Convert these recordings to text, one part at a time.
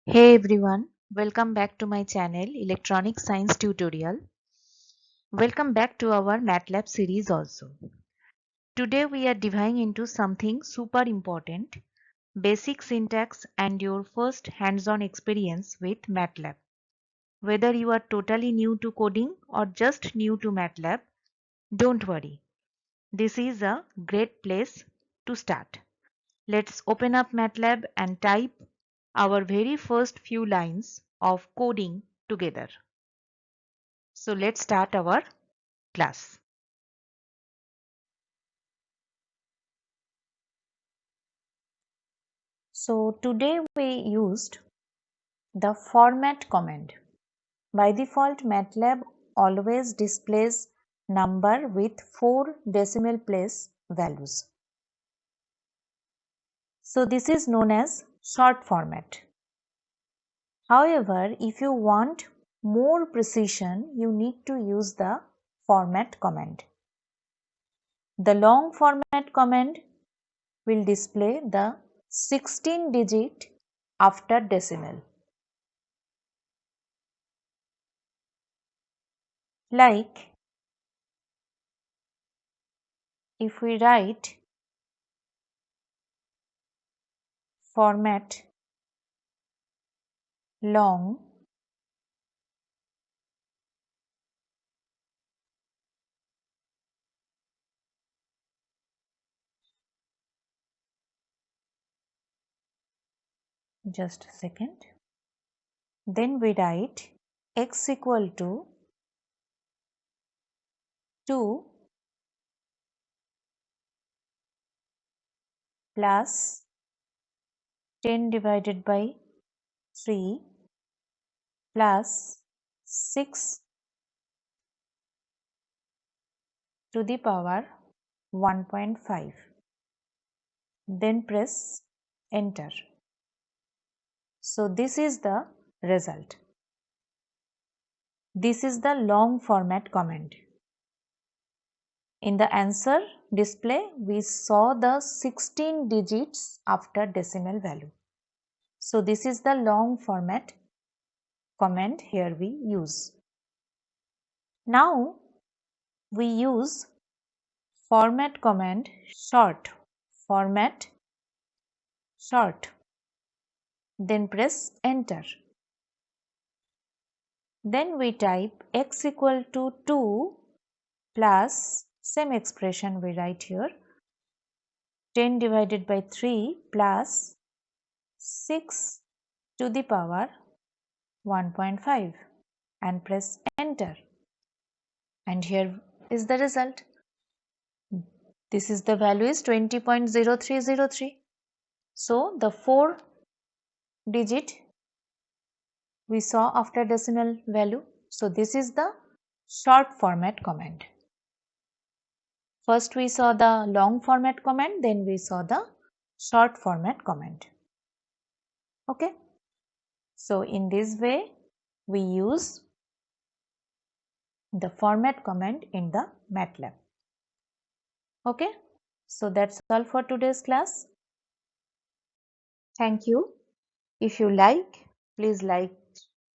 Hey everyone, welcome back to my channel Electronic Science Tutorial. Welcome back to our MATLAB series also. Today we are diving into something super important, basic syntax and your first hands-on experience with MATLAB. Whether you are totally new to coding or just new to MATLAB, don't worry. This is a great place to start. Let's open up MATLAB and type our very first few lines of coding together. So let's start our class. So today we used the format command. By default, MATLAB always displays number with 4 decimal place values. So this is known as short format. However, if you want more precision, you need to use the format command. The long format command will display the 16 digit after decimal. Like if we write format long just a second, then we write x equal to 2 plus 10 divided by 3 plus 6 to the power 1.5. Then press enter. So this is the result. This is the long format command. In the answer display, we saw the 16 digits after decimal value. So this is the long format command here we use. Now we use format command short, format short, then press enter. Then we type x equal to 2 plus same expression we write here 10 divided by 3 plus 6 to the power 1.5 and press enter. And here is the result. This is the value is 20.0303. So the 4 digit we saw after decimal value. So this is the short format command. First we saw the long format command, then we saw the short format command. Okay. So in this way we use the format command in the MATLAB. Okay. So that's all for today's class. Thank you. If you like, please like,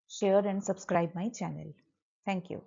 share and subscribe my channel. Thank you.